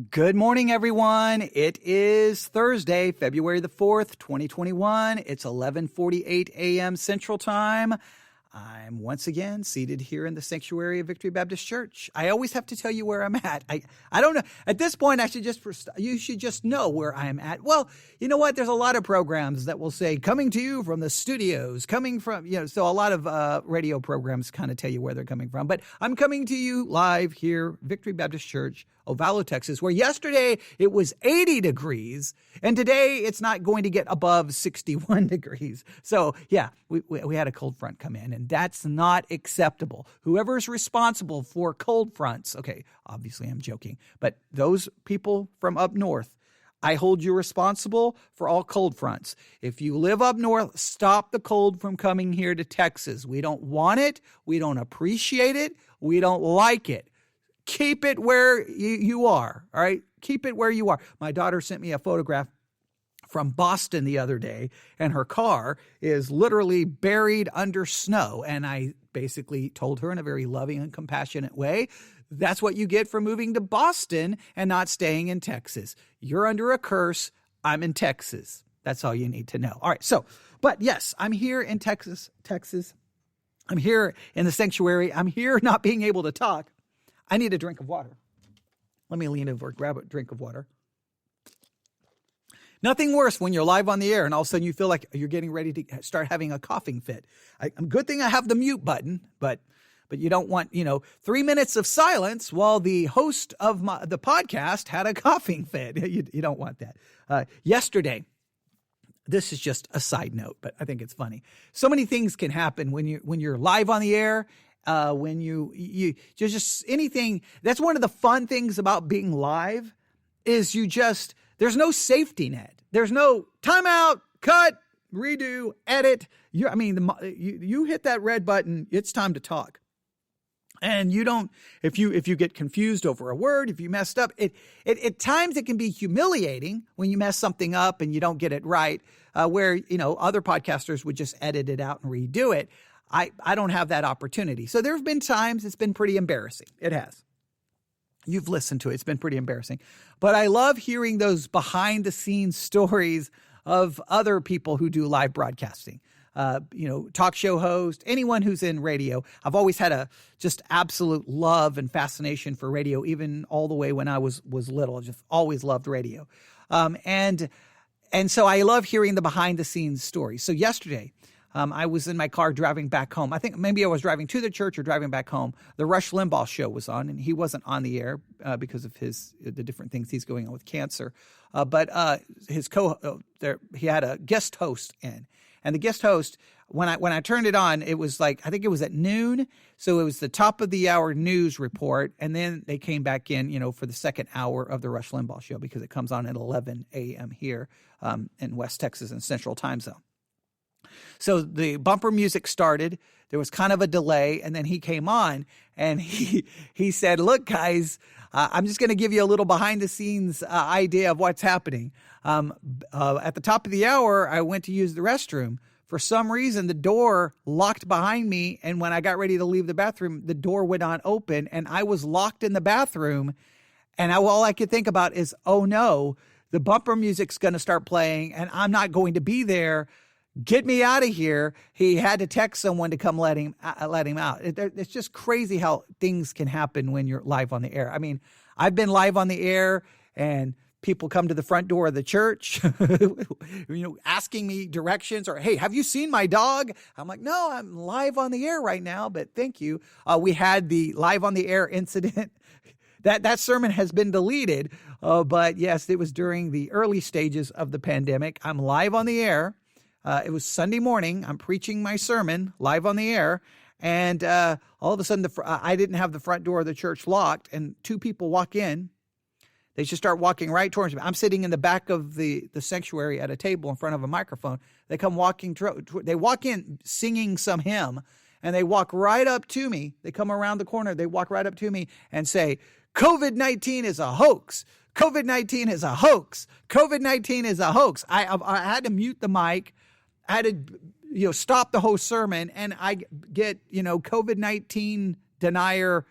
Good morning, everyone. It is Thursday, February the 4th, 2021. It's 11:48 a.m. Central Time. I'm once again seated here in the sanctuary of Victory Baptist Church. I always have to tell you where I'm at. I don't know. At this point, you should just know where I'm at. Well, you know what? There's a lot of programs that will say, coming to you from the studios, so a lot of radio programs kind of tell you where they're coming from. But I'm coming to you live here, Victory Baptist Church, Ovalo, Texas, where yesterday it was 80 degrees, and today it's not going to get above 61 degrees. So, yeah, we had a cold front come in, and that's not acceptable. Whoever is responsible for cold fronts, okay, obviously I'm joking, but those people from up north, I hold you responsible for all cold fronts. If you live up north, stop the cold from coming here to Texas. We don't want it. We don't appreciate it. We don't like it. Keep it where you are, all right? Keep it where you are. My daughter sent me a photograph from Boston the other day, and her car is literally buried under snow. And I basically told her in a very loving and compassionate way, that's what you get for moving to Boston and not staying in Texas. You're under a curse. I'm in Texas. That's all you need to know. All right, but yes, I'm here in Texas. I'm here in the sanctuary. I'm here not being able to talk. I need a drink of water. Let me lean over, grab a drink of water. Nothing worse when you're live on the air and all of a sudden you feel like you're getting ready to start having a coughing fit. Good thing I have the mute button, but you don't want, 3 minutes of silence while the host of the podcast had a coughing fit. You don't want that. Yesterday, this is just a side note, but I think it's funny. So many things can happen when you're live on the air. When you just anything. That's one of the fun things about being live is there's no safety net. There's no timeout, cut, redo, edit. You hit that red button, it's time to talk. And you don't, if you get confused over a word, if you messed up, at times it can be humiliating when you mess something up and you don't get it right, where, other podcasters would just edit it out and redo it. I don't have that opportunity. So there have been times it's been pretty embarrassing. It has. You've listened to it. It's been pretty embarrassing. But I love hearing those behind the scenes stories of other people who do live broadcasting. Talk show host, anyone who's in radio. I've always had a just absolute love and fascination for radio, even all the way when I was little. I just always loved radio. And so I love hearing the behind the scenes stories. So yesterday, I was in my car driving back home. I think maybe I was driving to the church or driving back home. The Rush Limbaugh show was on, and he wasn't on the air because of the different things he's going on with cancer. But he had a guest host in, and the guest host, when I turned it on, it was I think it was at noon, so it was the top of the hour news report, and then they came back in, for the second hour of the Rush Limbaugh show because it comes on at 11 a.m. here in West Texas and Central Time Zone. So the bumper music started. There was kind of a delay, and then he came on, and he said, "Look, guys, I'm just going to give you a little behind-the-scenes idea of what's happening. At the top of the hour, I went to use the restroom. For some reason, the door locked behind me, and when I got ready to leave the bathroom, the door would not open, and I was locked in the bathroom, and all I could think about is, oh, no, the bumper music's going to start playing, and I'm not going to be there. Get me out of here." He had to text someone to come let him out. It's just crazy how things can happen when you're live on the air. I mean, I've been live on the air and people come to the front door of the church, asking me directions or, "Hey, have you seen my dog?" I'm like, "No, I'm live on the air right now, but thank you." We had the live on the air incident. That sermon has been deleted. But yes, it was during the early stages of the pandemic. I'm live on the air. It was Sunday morning. I'm preaching my sermon live on the air. And all of a sudden, I didn't have the front door of the church locked. And two people walk in. They just start walking right towards me. I'm sitting in the back of the sanctuary at a table in front of a microphone. They come walking. They walk in singing some hymn. And they walk right up to me. They come around the corner. They walk right up to me and say, "COVID-19 is a hoax. COVID-19 is a hoax. COVID-19 is a hoax." I had to mute the mic. I had to, stop the whole sermon, and I get, COVID-19 denier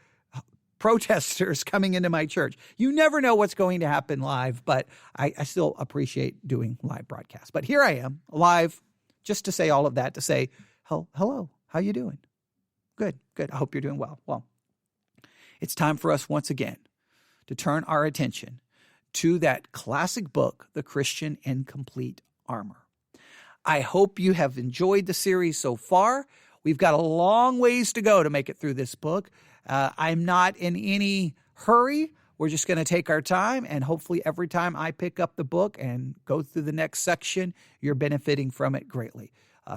protesters coming into my church. You never know what's going to happen live, but I still appreciate doing live broadcasts. But here I am, live, just to say all of that, to say, hello, how you doing? Good. I hope you're doing well. Well, it's time for us once again to turn our attention to that classic book, The Christian in Complete Armor. I hope you have enjoyed the series so far. We've got a long ways to go to make it through this book. I'm not in any hurry. We're just going to take our time, and hopefully every time I pick up the book and go through the next section, you're benefiting from it greatly.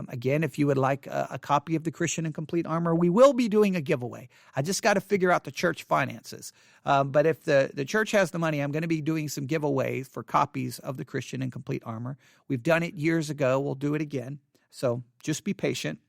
Again, if you would like a copy of The Christian in Complete Armor, we will be doing a giveaway. I just got to figure out the church finances. But if the church has the money, I'm going to be doing some giveaways for copies of The Christian in Complete Armor. We've done it years ago. We'll do it again. So just be patient.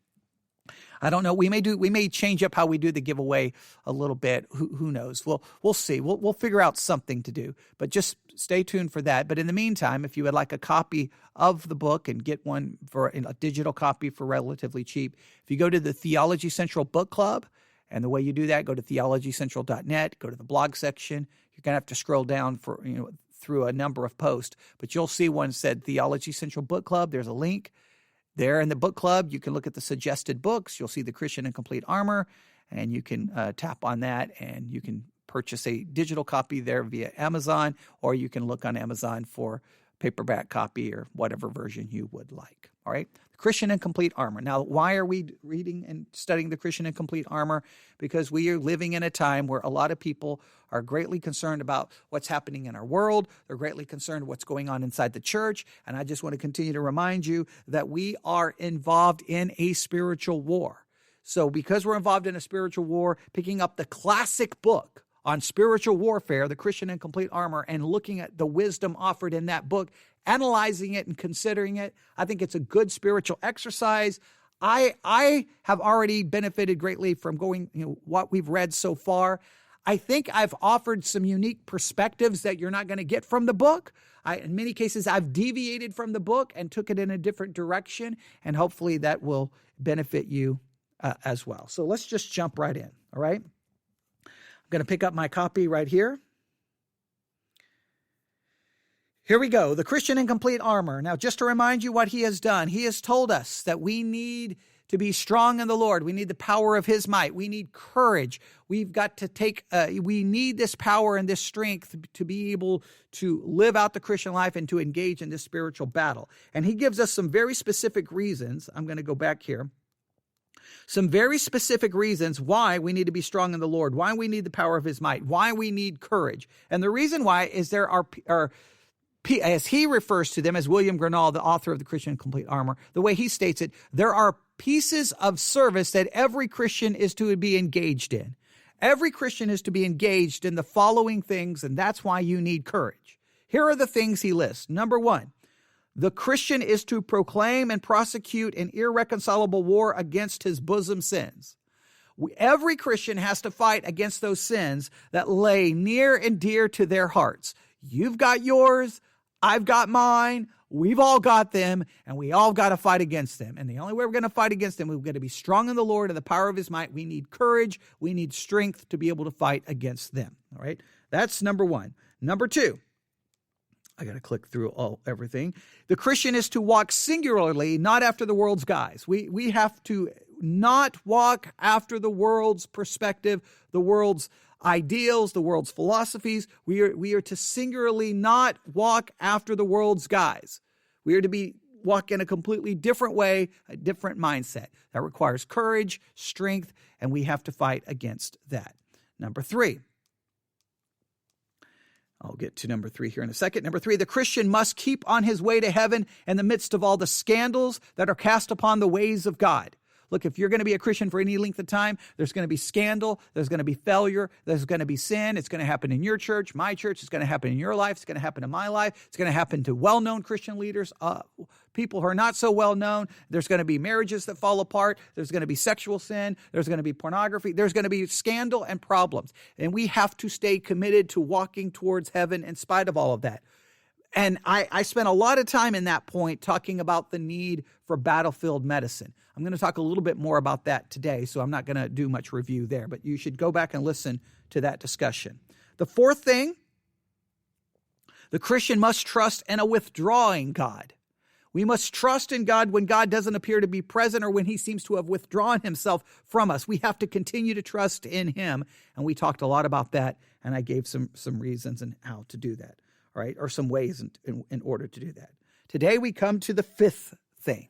I don't know. We may change up how we do the giveaway a little bit. Who knows? We'll see. We'll figure out something to do, but just stay tuned for that. But in the meantime, if you would like a copy of the book and get one for a digital copy for relatively cheap, if you go to the Theology Central Book Club, and the way you do that, go to theologycentral.net, go to the blog section. You're going to have to scroll down through a number of posts, but you'll see one said Theology Central Book Club. There's a link. There in the book club, you can look at the suggested books. You'll see The Christian in Complete Armor, and you can tap on that, and you can purchase a digital copy there via Amazon, or you can look on Amazon for paperback copy or whatever version you would like. All right? The Christian in Complete Armor. Now, why are we reading and studying The Christian in Complete Armor? Because we are living in a time where a lot of people are greatly concerned about what's happening in our world. They're greatly concerned what's going on inside the church. And I just want to continue to remind you that we are involved in a spiritual war. So because we're involved in a spiritual war, picking up the classic book on spiritual warfare, The Christian in Complete Armor, and looking at the wisdom offered in that book, analyzing it and considering it, I think it's a good spiritual exercise. I have already benefited greatly from going, what we've read so far. I think I've offered some unique perspectives that you're not going to get from the book. In many cases, I've deviated from the book and took it in a different direction, and hopefully that will benefit you as well. So let's just jump right in, all right? I'm going to pick up my copy right here. Here we go, The Christian in Complete Armor. Now, just to remind you what he has done, he has told us that we need to be strong in the Lord. We need the power of his might. We need courage. We've got to we need this power and this strength to be able to live out the Christian life and to engage in this spiritual battle. And he gives us some very specific reasons. I'm going to go back here. Some very specific reasons why we need to be strong in the Lord, why we need the power of his might, why we need courage. And the reason why is there are as he refers to them, as William Gurnall, the author of The Christian in Complete Armor, the way he states it, there are pieces of service that every Christian is to be engaged in. Every Christian is to be engaged in the following things, and that's why you need courage. Here are the things he lists. Number one, the Christian is to proclaim and prosecute an irreconcilable war against his bosom sins. Every Christian has to fight against those sins that lay near and dear to their hearts. You've got yours, I've got mine, we've all got them, and we all got to fight against them. And the only way we're going to fight against them, we've got to be strong in the Lord and the power of his might. We need courage, we need strength to be able to fight against them. All right, that's number one. Number two, I got to click through everything. The Christian is to walk singularly, not after the world's guise. We have to not walk after the world's perspective, the world's ideals, the world's philosophies. We are to singularly not walk after the world's guise. We are to walk in a completely different way, a different mindset. That requires courage, strength, and we have to fight against that. Number three. I'll get to number three here in a second. Number three, the Christian must keep on his way to heaven in the midst of all the scandals that are cast upon the ways of God. Look, if you're going to be a Christian for any length of time, there's going to be scandal, there's going to be failure, there's going to be sin. It's going to happen in your church, my church. It's going to happen in your life. It's going to happen in my life. It's going to happen to well-known Christian leaders, people who are not so well-known. There's going to be marriages that fall apart. There's going to be sexual sin. There's going to be pornography. There's going to be scandal and problems. And we have to stay committed to walking towards heaven in spite of all of that. And I spent a lot of time in that point talking about the need for battlefield medicine. I'm going to talk a little bit more about that today, so I'm not going to do much review there. But you should go back and listen to that discussion. The fourth thing, the Christian must trust in a withdrawing God. We must trust in God when God doesn't appear to be present or when he seems to have withdrawn himself from us. We have to continue to trust in him. And we talked a lot about that, and I gave some reasons and how to do that, all right, or some ways in order to do that. Today we come to the fifth thing.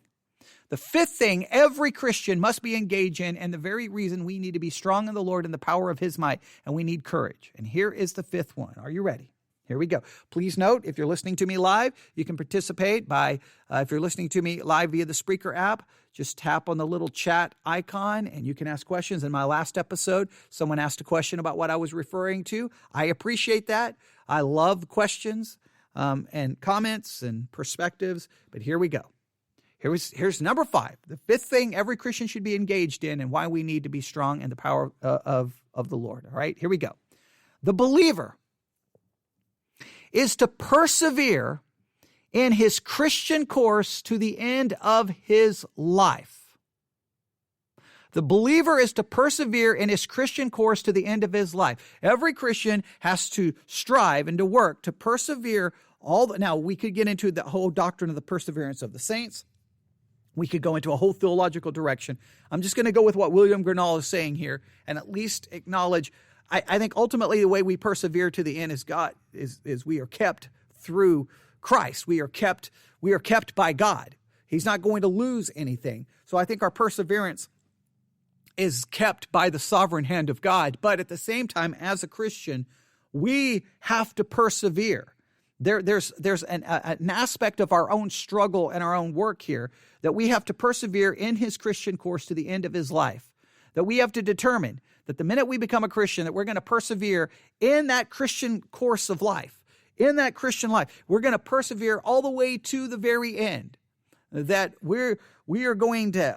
The fifth thing every Christian must be engaged in, and the very reason we need to be strong in the Lord and the power of his might, and we need courage. And here is the fifth one. Are you ready? Here we go. Please note, if you're listening to me live, you can participate by, if you're listening to me live via the Spreaker app, just tap on the little chat icon and you can ask questions. In my last episode, someone asked a question about what I was referring to. I appreciate that. I love questions and comments and perspectives, but here we go. Here's number 5, the fifth thing every Christian should be engaged in and why we need to be strong in the power of the Lord. All right, here we go. The believer is to persevere in his Christian course to the end of his life. The believer is to persevere in his Christian course to the end of his life. Every Christian has to strive and to work to persevere now, we could get into the whole doctrine of the perseverance of the saints. We could go into a whole theological direction. I'm just going to go with what William Gurnall is saying here and at least acknowledge I think ultimately the way we persevere to the end is we are kept through Christ. We are kept by God. He's not going to lose anything. So I think our perseverance is kept by the sovereign hand of God. But at the same time, as a Christian, we have to persevere. There's an aspect of our own struggle and our own work here that we have to persevere in his Christian course to the end of his life. That we have to determine that the minute we become a Christian, that we're going to persevere in that Christian course of life, in that Christian life. We're going to persevere all the way to the very end. That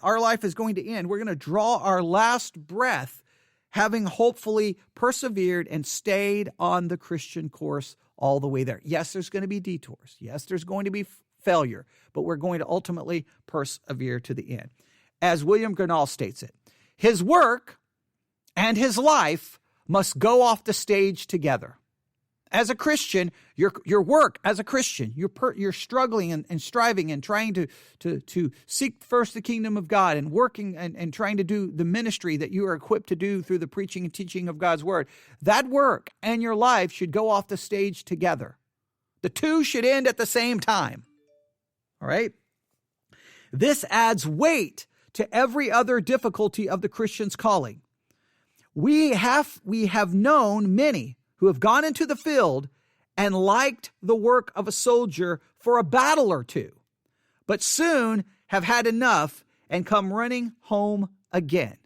our life is going to end. We're going to draw our last breath, having hopefully persevered and stayed on the Christian course all the way there. Yes, there's going to be detours. Yes, there's going to be failure, but we're going to ultimately persevere to the end. As William Gurnall states it, his work and his life must go off the stage together. As a Christian, your work as a Christian, you're struggling and striving and trying to seek first the kingdom of God and working and trying to do the ministry that you are equipped to do through the preaching and teaching of God's word. That work and your life should go off the stage together. The two should end at the same time. All right? This adds weight to every other difficulty of the Christian's calling. We have known many who have gone into the field and liked the work of a soldier for a battle or two, but soon have had enough and come running home again.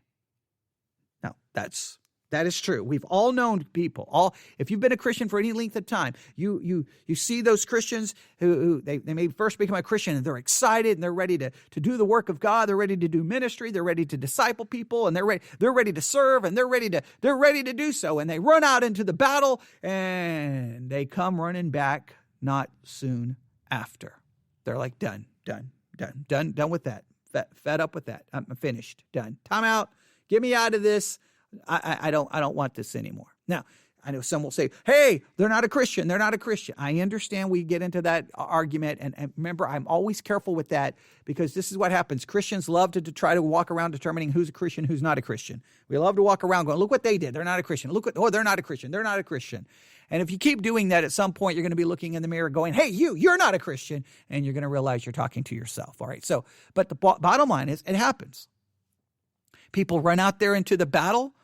Now, that is true. We've all known people. If you've been a Christian for any length of time, you see those Christians who they may first become a Christian and they're excited and they're ready to do the work of God. They're ready to do ministry. They're ready to disciple people and they're ready to serve and they're ready to do so. And they run out into the battle and they come running back not soon after. They're like, done with that. Fed up with that. I'm finished. Done. Time out. Get me out of this. I don't want this anymore. Now, I know some will say, hey, they're not a Christian. They're not a Christian. I understand we get into that argument. And remember, I'm always careful with that because this is what happens. Christians love to try to walk around determining who's a Christian, who's not a Christian. We love to walk around going, look what they did. They're not a Christian. They're not a Christian. They're not a Christian. And if you keep doing that, at some point, you're going to be looking in the mirror going, hey, you're not a Christian. And you're going to realize you're talking to yourself. All right. So, but the bottom line is it happens. People run out there into the battle.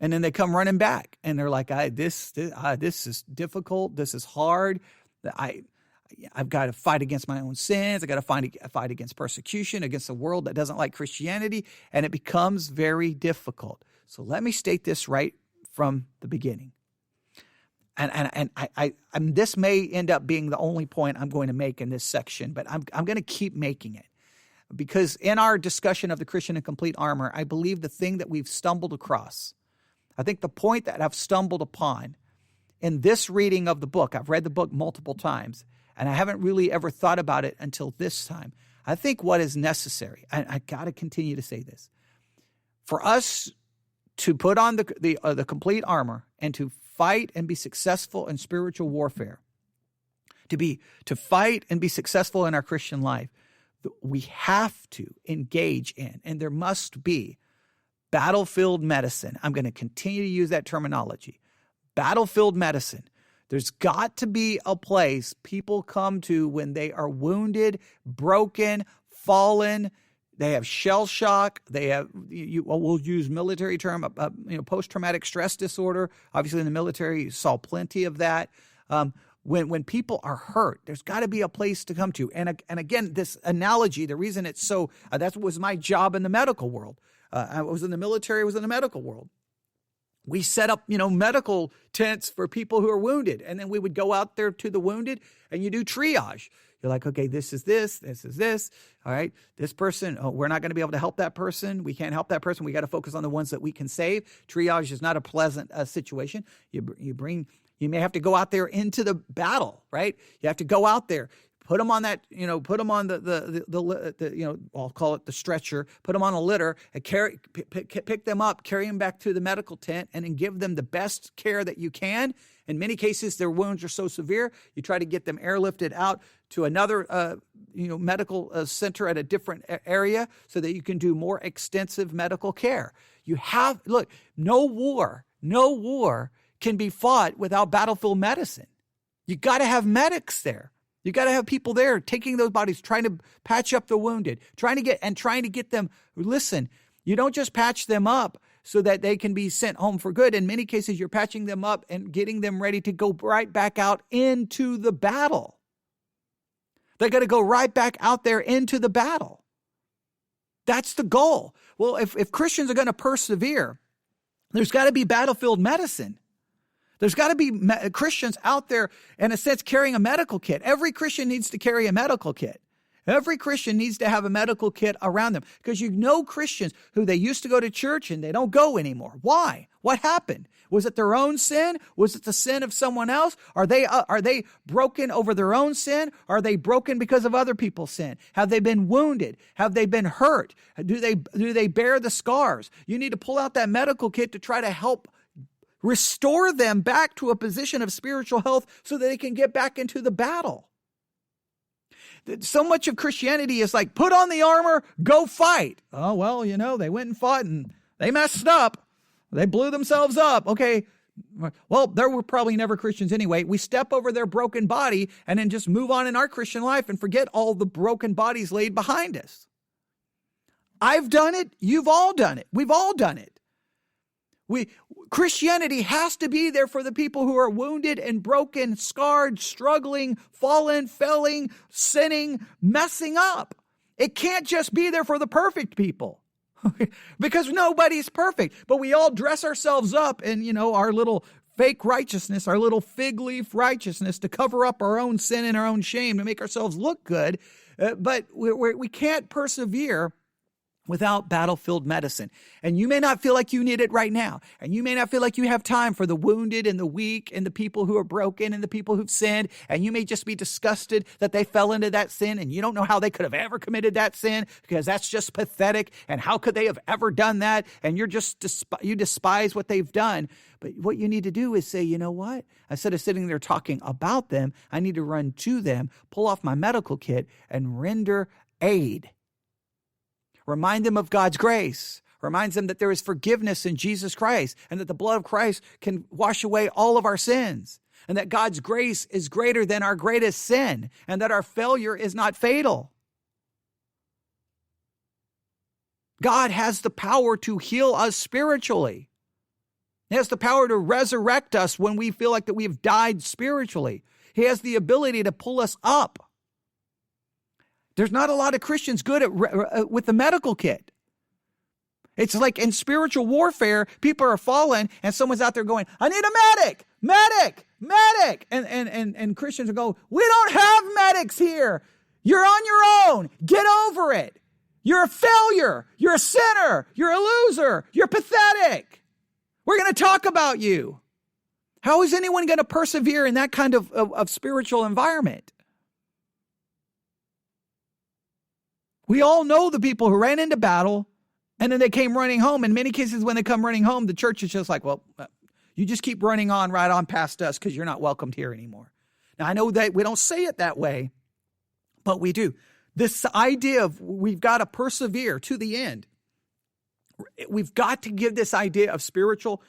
And then they come running back and they're like, this is difficult. This is hard. I've got to fight against my own sins. I got to fight against persecution, against a world that doesn't like Christianity. And it becomes very difficult. So let me state this right from the beginning. And this may end up being the only point I'm going to make in this section, but I'm going to keep making it. Because in our discussion of the Christian in complete armor, I believe the thing that we've stumbled across, I think the point that I've stumbled upon in this reading of the book, I've read the book multiple times, and I haven't really ever thought about it until this time. I think what is necessary, and I got to continue to say this, for us to put on the complete armor and to fight and be successful in spiritual warfare, to fight and be successful in our Christian life, we have to engage in, and there must be, battlefield medicine. I'm going to continue to use that terminology. Battlefield medicine. There's got to be a place people come to when they are wounded, broken, fallen. They have shell shock. They have, we'll use military term, post-traumatic stress disorder. Obviously, in the military, you saw plenty of that. When people are hurt, there's got to be a place to come to. And again, this analogy, the reason it's so, that was my job in the medical world. I was in the military, I was in the medical world. We set up, medical tents for people who are wounded. And then we would go out there to the wounded and you do triage. You're like, okay, this is this is this. All right, this person, we're not going to be able to help that person. We can't help that person. We got to focus on the ones that we can save. Triage is not a pleasant situation. You may have to go out there into the battle, right? You have to go out there. Put them on that, put them on I'll call it the stretcher, put them on a litter and pick them up, carry them back to the medical tent and then give them the best care that you can. In many cases, their wounds are so severe, you try to get them airlifted out to another, medical center at a different area so that you can do more extensive medical care. No war can be fought without battlefield medicine. You got to have medics there. You got to have people there taking those bodies, trying to patch up the wounded, trying to get them. Listen, you don't just patch them up so that they can be sent home for good. In many cases, you're patching them up and getting them ready to go right back out into the battle. They're going to go right back out there into the battle. That's the goal. Well, if Christians are going to persevere, there's got to be battlefield medicine. There's got to be Christians out there, in a sense, carrying a medical kit. Every Christian needs to carry a medical kit. Every Christian needs to have a medical kit around them because Christians who they used to go to church and they don't go anymore. Why? What happened? Was it their own sin? Was it the sin of someone else? Are they broken over their own sin? Are they broken because of other people's sin? Have they been wounded? Have they been hurt? Do they bear the scars? You need to pull out that medical kit to try to help restore them back to a position of spiritual health so that they can get back into the battle. So much of Christianity is like, put on the armor, go fight. Oh, well, they went and fought and they messed up. They blew themselves up. Okay, well, there were probably never Christians anyway. We step over their broken body and then just move on in our Christian life and forget all the broken bodies laid behind us. I've done it. You've all done it. We've all done it. Christianity has to be there for the people who are wounded and broken, scarred, struggling, fallen, failing, sinning, messing up. It can't just be there for the perfect people because nobody's perfect. But we all dress ourselves up in, our little fake righteousness, our little fig leaf righteousness to cover up our own sin and our own shame to make ourselves look good. But we can't persevere without battlefield medicine. And you may not feel like you need it right now. And you may not feel like you have time for the wounded and the weak and the people who are broken and the people who've sinned. And you may just be disgusted that they fell into that sin and you don't know how they could have ever committed that sin because that's just pathetic. And how could they have ever done that? And you despise what they've done. But what you need to do is say, you know what? Instead of sitting there talking about them, I need to run to them, pull off my medical kit and render aid. Remind them of God's grace. Reminds them that there is forgiveness in Jesus Christ and that the blood of Christ can wash away all of our sins and that God's grace is greater than our greatest sin and that our failure is not fatal. God has the power to heal us spiritually. He has the power to resurrect us when we feel like that we have died spiritually. He has the ability to pull us up. There's not a lot of Christians good with the medical kit. It's like in spiritual warfare, people are falling and someone's out there going, I need a medic. And Christians will go, we don't have medics here. You're on your own. Get over it. You're a failure. You're a sinner. You're a loser. You're pathetic. We're going to talk about you. How is anyone going to persevere in that kind of spiritual environment? We all know the people who ran into battle And then they came running home. In many cases, when they come running home, the church is just like, well, you just keep running on right on past us because you're not welcomed here anymore. Now, I know that we don't say it that way, but we do. This idea of we've got to persevere to the end. We've got to give this idea of spiritual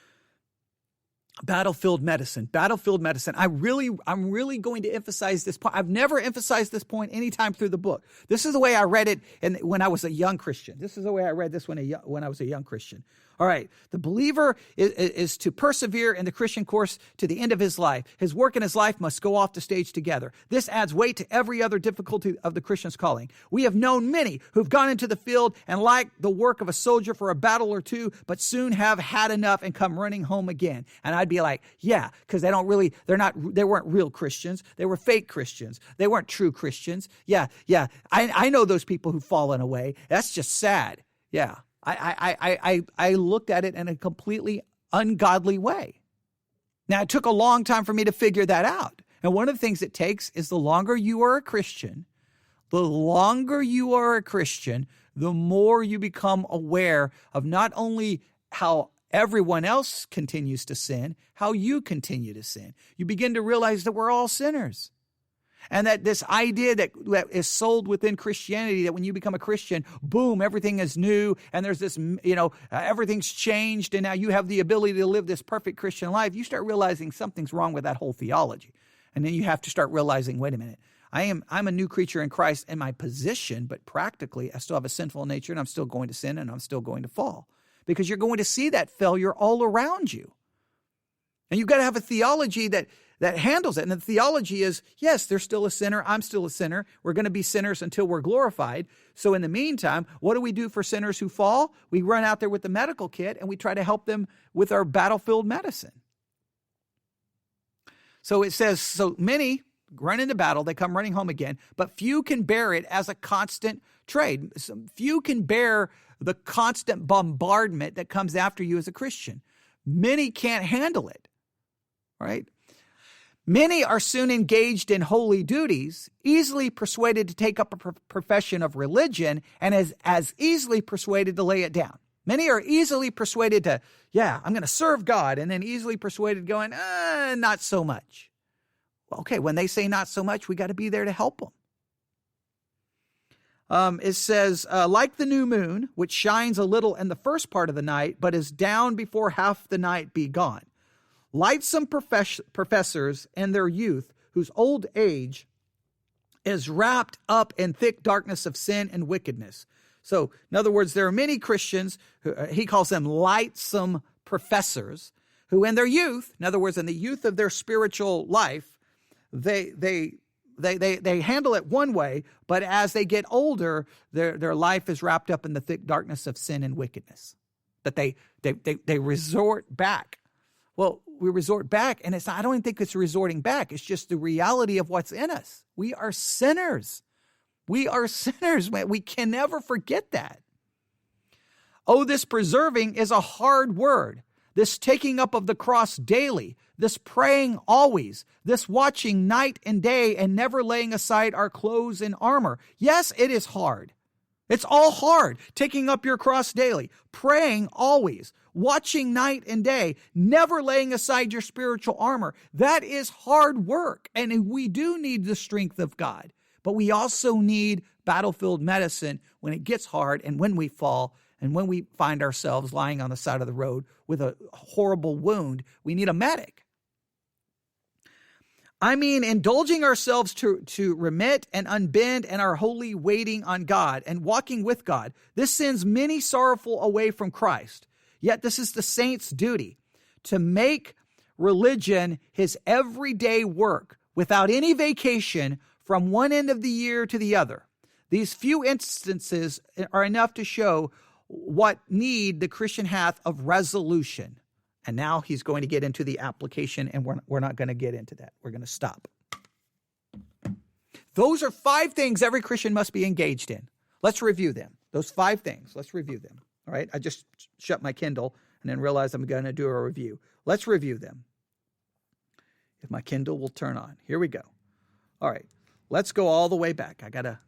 battlefield medicine. I'm really going to emphasize this point. I've never emphasized this point anytime through the book. This is the way I read it when I was a young Christian. This is the way I read this when I was a young Christian. All right, the believer is to persevere in the Christian course to the end of his life. His work and his life must go off the stage together. This adds weight to every other difficulty of the Christian's calling. We have known many who've gone into the field and liked the work of a soldier for a battle or two, but soon have had enough and come running home again. And I'd be like, yeah, because they weren't real Christians. They were fake Christians. They weren't true Christians. Yeah. I know those people who've fallen away. That's just sad. Yeah. I looked at it in a completely ungodly way. Now, it took a long time for me to figure that out. And one of the things it takes is the longer you are a Christian, the more you become aware of not only how everyone else continues to sin, how you continue to sin. You begin to realize that we're all sinners. And that this idea that is sold within Christianity, that when you become a Christian, boom, everything is new. And there's this, everything's changed. And now you have the ability to live this perfect Christian life. You start realizing something's wrong with that whole theology. And then you have to start realizing, wait a minute, I'm a new creature in Christ in my position, but practically I still have a sinful nature and I'm still going to sin and I'm still going to fall. Because you're going to see that failure all around you. And you've got to have a theology that handles it. And the theology is, yes, there's still a sinner. I'm still a sinner. We're going to be sinners until we're glorified. So in the meantime, what do we do for sinners who fall? We run out there with the medical kit and we try to help them with our battlefield medicine. So it says, so many run into battle, they come running home again, but few can bear it as a constant trade. Few can bear the constant bombardment that comes after you as a Christian. Many can't handle it, right? Many are soon engaged in holy duties, easily persuaded to take up a profession of religion, and as easily persuaded to lay it down. Many are easily persuaded to, I'm going to serve God, and then easily persuaded going, not so much. Well, okay, when they say not so much, we got to be there to help them. It says, like the new moon, which shines a little in the first part of the night, but is down before half the night be gone. Lightsome professors in their youth, whose old age is wrapped up in thick darkness of sin and wickedness. So, in other words, there are many Christians, he calls them lightsome professors, who in their youth, in other words, in the youth of their spiritual life, they handle it one way, but as they get older, their life is wrapped up in the thick darkness of sin and wickedness. That they resort back. Well, we resort back, and I don't even think it's resorting back. It's just the reality of what's in us. We are sinners. We are sinners. We can never forget that. Oh, this preserving is a hard word. This taking up of the cross daily, this praying always, this watching night and day and never laying aside our clothes and armor. Yes, it is hard. It's all hard. Taking up your cross daily, praying always, watching night and day, never laying aside your spiritual armor. That is hard work. And we do need the strength of God. But we also need battlefield medicine when it gets hard and when we fall and when we find ourselves lying on the side of the road with a horrible wound. We need a medic. I mean, indulging ourselves to remit and unbend and our holy waiting on God and walking with God. This sends many sorrowful away from Christ. Yet this is the saint's duty, to make religion his everyday work without any vacation from one end of the year to the other. These few instances are enough to show what need the Christian hath of resolution. And now he's going to get into the application, and we're not going to get into that. We're going to stop. Those are 5 things every Christian must be engaged in. Let's review them. Those 5 things. Let's review them. All right. I just shut my Kindle and then realized I'm going to do a review. Let's review them. If my Kindle will turn on. Here we go. All right. Let's go all the way back. I gotta,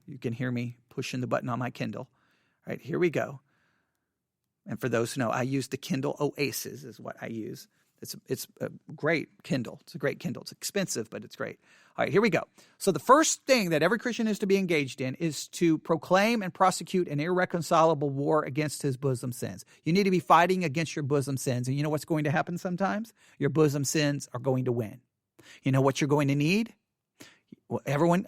you can hear me pushing the button on my Kindle. All right, here we go. And for those who know, I use the Kindle Oasis is what I use. It's a great Kindle. It's a great Kindle. It's expensive, but it's great. All right, here we go. So the first thing that every Christian is to be engaged in is to proclaim and prosecute an irreconcilable war against his bosom sins. You need to be fighting against your bosom sins. And you know what's going to happen sometimes? Your bosom sins are going to win. You know what you're going to need? Everyone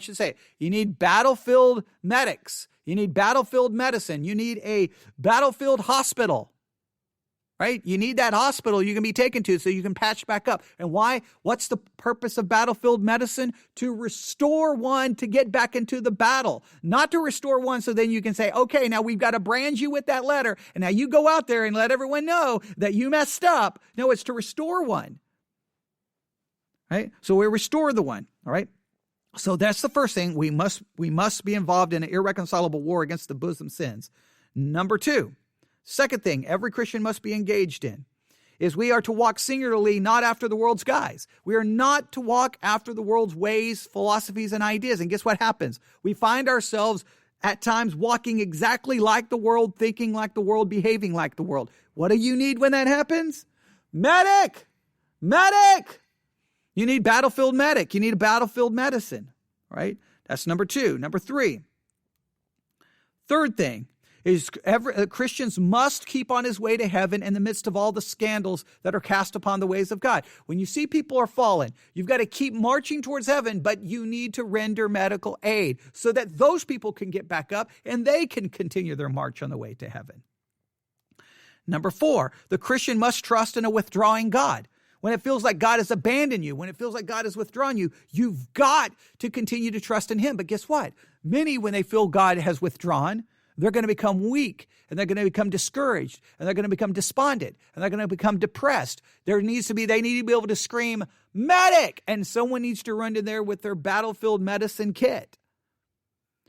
should say it. You need battlefield medics. You need battlefield medicine. You need a battlefield hospital. Right? You need that hospital you can be taken to so you can patch back up. And why? What's the purpose of battlefield medicine? To restore one to get back into the battle. Not to restore one so then you can say, okay, now we've got to brand you with that letter. And now you go out there and let everyone know that you messed up. No, it's to restore one. Right? So we restore the one. All right? So that's the first thing. We must be involved in an irreconcilable war against the bosom sins. Number two. Second thing every Christian must be engaged in is we are to walk singularly, not after the world's guise. We are not to walk after the world's ways, philosophies, and ideas. And guess what happens? We find ourselves at times walking exactly like the world, thinking like the world, behaving like the world. What do you need when that happens? Medic! Medic! You need battlefield medic. You need a battlefield medicine, right? That's number two. Number three. Third thing. Christians must keep on his way to heaven in the midst of all the scandals that are cast upon the ways of God. When you see people are fallen, you've got to keep marching towards heaven, but you need to render medical aid so that those people can get back up and they can continue their march on the way to heaven. Number four, the Christian must trust in a withdrawing God. When it feels like God has abandoned you, when it feels like God has withdrawn you, you've got to continue to trust in him. But guess what? Many, when they feel God has withdrawn, they're going to become weak, and they're going to become discouraged, and they're going to become despondent, and they're going to become depressed. They need to be able to scream, medic! And someone needs to run in there with their battlefield medicine kit.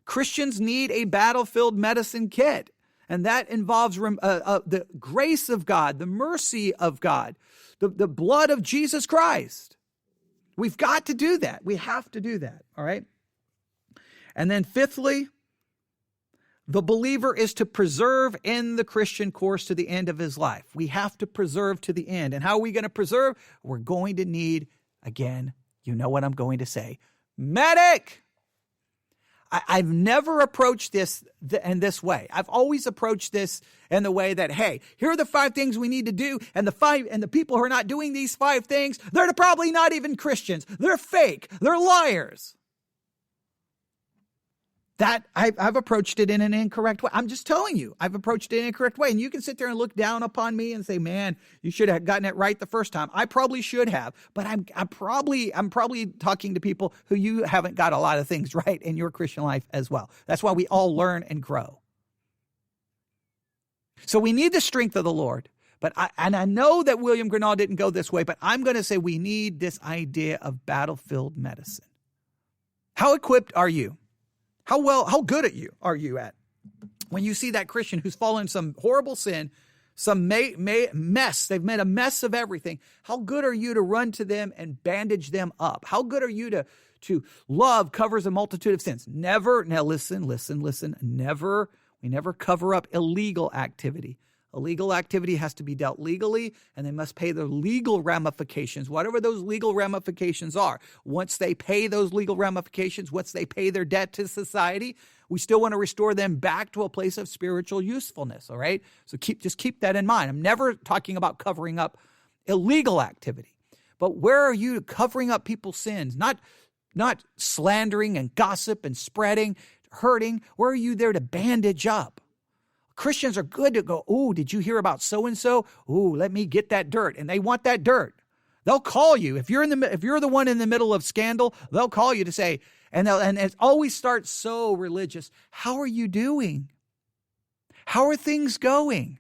Christians need a battlefield medicine kit, and that involves the grace of God, the mercy of God, the blood of Jesus Christ. We've got to do that. We have to do that, all right? And then fifthly, the believer is to preserve in the Christian course to the end of his life. We have to preserve to the end. And how are we going to preserve? We're going to need, again, you know what I'm going to say, medic! I've never approached this in this way. I've always approached this in the way that, hey, here are the 5 things we need to do, and the people who are not doing these 5 things, they're probably not even Christians. They're fake. They're liars. That I've approached it in an incorrect way. I'm just telling you, I've approached it in an incorrect way. And you can sit there and look down upon me and say, man, you should have gotten it right the first time. I probably should have, but I'm probably talking to people who you haven't got a lot of things right in your Christian life as well. That's why we all learn and grow. So we need the strength of the Lord. But I know that William Grenall didn't go this way, but I'm going to say we need this idea of battlefield medicine. How equipped are you? How good are you at when you see that Christian who's fallen in some horrible sin, some mess, they've made a mess of everything. How good are you to run to them and bandage them up? How good are you to love covers a multitude of sins? Never, now listen, we never cover up illegal activity. Illegal activity has to be dealt legally, and they must pay the legal ramifications, whatever those legal ramifications are. Once they pay those legal ramifications, once they pay their debt to society, we still want to restore them back to a place of spiritual usefulness, all right? So just keep that in mind. I'm never talking about covering up illegal activity, but where are you covering up people's sins? Not slandering and gossip and spreading, hurting. Where are you there to bandage up? Christians are good to go, oh, did you hear about so-and-so? Oh, let me get that dirt. And they want that dirt. They'll call you. If you're the one in the middle of scandal, they'll call you to say, and it always starts so religious. How are you doing? How are things going?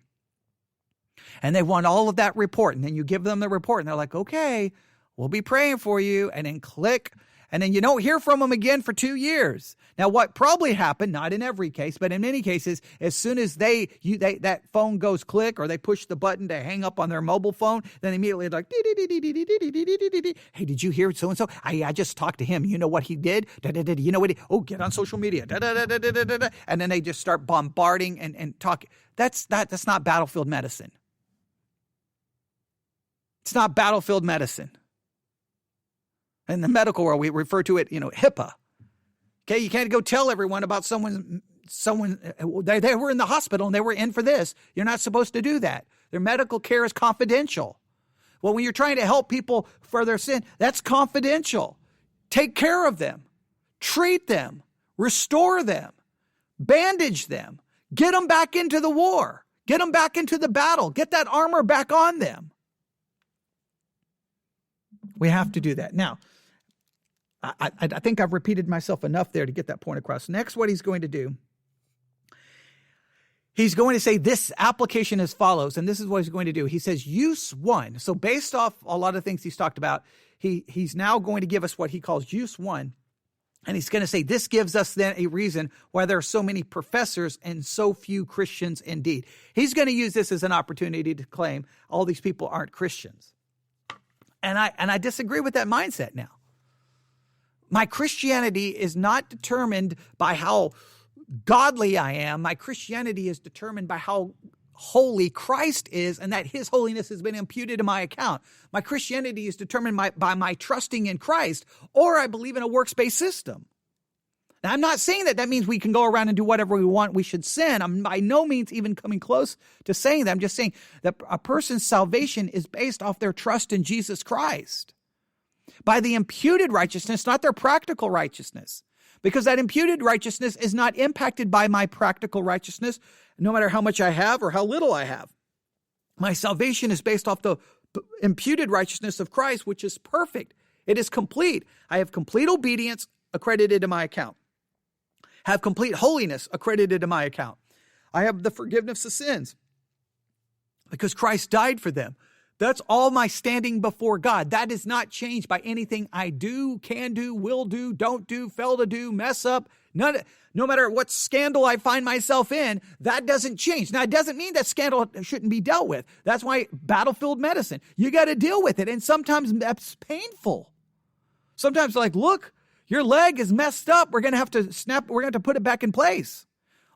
And they want all of that report. And then you give them the report and they're like, okay, we'll be praying for you. And then click. And then you don't hear from them again for 2 years. Now, what probably happened, not in every case, but in many cases, as soon as that phone goes click or they push the button to hang up on their mobile phone, then immediately they're like, hey, did you hear so-and-so? I just talked to him. You know what he did? You know what get on social media. And then they just start bombarding and talking. That's not battlefield medicine. It's not battlefield medicine. In the medical world, we refer to it, HIPAA. Okay, you can't go tell everyone about someone, they were in the hospital and they were in for this. You're not supposed to do that. Their medical care is confidential. Well, when you're trying to help people for their sin, that's confidential. Take care of them. Treat them. Restore them. Bandage them. Get them back into the war. Get them back into the battle. Get that armor back on them. We have to do that. Now, I think I've repeated myself enough there to get that point across. Next, what he's going to do, he's going to say this application as follows, and this is what he's going to do. He says, use one. So based off a lot of things he's talked about, he's now going to give us what he calls use one. And he's going to say this gives us then a reason why there are so many professors and so few Christians indeed. He's going to use this as an opportunity to claim all these people aren't Christians. And I disagree with that mindset now. My Christianity is not determined by how godly I am. My Christianity is determined by how holy Christ is and that his holiness has been imputed to my account. My Christianity is determined by my trusting in Christ, or I believe in a works-based system. Now, I'm not saying that means we can go around and do whatever we want. We should sin. I'm by no means even coming close to saying that. I'm just saying that a person's salvation is based off their trust in Jesus Christ. By the imputed righteousness, not their practical righteousness. Because that imputed righteousness is not impacted by my practical righteousness, no matter how much I have or how little I have. My salvation is based off the imputed righteousness of Christ, which is perfect. It is complete. I have complete obedience accredited to my account. Have complete holiness accredited to my account. I have the forgiveness of sins because Christ died for them. That's all my standing before God. That is not changed by anything I do, can do, will do, don't do, fail to do, mess up. No matter what scandal I find myself in, that doesn't change. Now, it doesn't mean that scandal shouldn't be dealt with. That's why battlefield medicine, you got to deal with it. And sometimes that's painful. Sometimes like, look, your leg is messed up. We're going to have to we're going to put it back in place.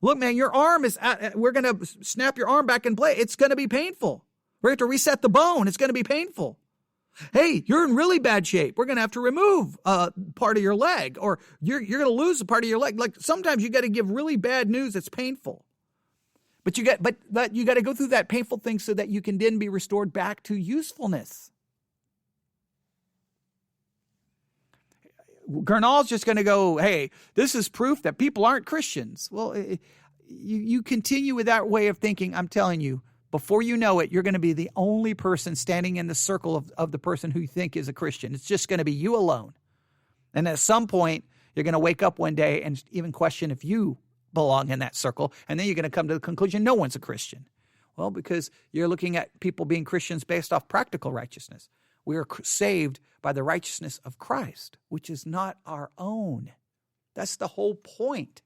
Look, man, your arm we're going to snap your arm back in place. It's going to be painful. We're going to have to reset the bone. It's going to be painful. Hey, you're in really bad shape. We're going to have to remove part of your leg, or you're going to lose a part of your leg. Like sometimes you got to give really bad news. It's painful, but you got to go through that painful thing so that you can then be restored back to usefulness. Gernal's just going to go, hey, this is proof that people aren't Christians. Well, you continue with that way of thinking. I'm telling you. Before you know it, you're going to be the only person standing in the circle of the person who you think is a Christian. It's just going to be you alone. And at some point, you're going to wake up one day and even question if you belong in that circle. And then you're going to come to the conclusion no one's a Christian. Well, because you're looking at people being Christians based off practical righteousness. We are saved by the righteousness of Christ, which is not our own. That's the whole point.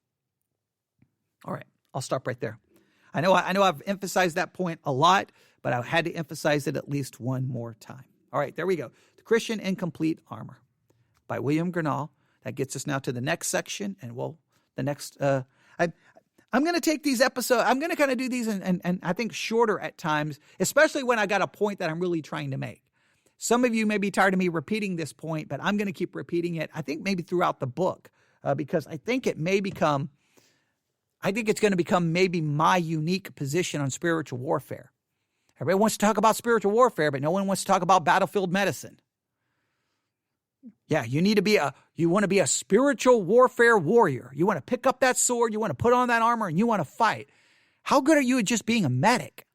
All right, I'll stop right there. I know I've emphasized that point a lot, but I had to emphasize it at least one more time. All right, there we go. The Christian in Complete Armor by William Gernal. That gets us now to the next section, and I'm going to take these episodes. I'm going to kind of do these and I think shorter at times, especially when I got a point that I'm really trying to make. Some of you may be tired of me repeating this point, but I'm going to keep repeating it. I think maybe throughout the book, because I think it's going to become maybe my unique position on spiritual warfare. Everybody wants to talk about spiritual warfare, but no one wants to talk about battlefield medicine. Yeah, you want to be a spiritual warfare warrior. You want to pick up that sword, you want to put on that armor, and you want to fight. How good are you at just being a medic?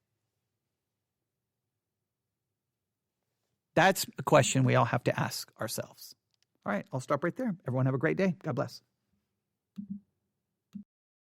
That's a question we all have to ask ourselves. All right, I'll stop right there. Everyone have a great day. God bless.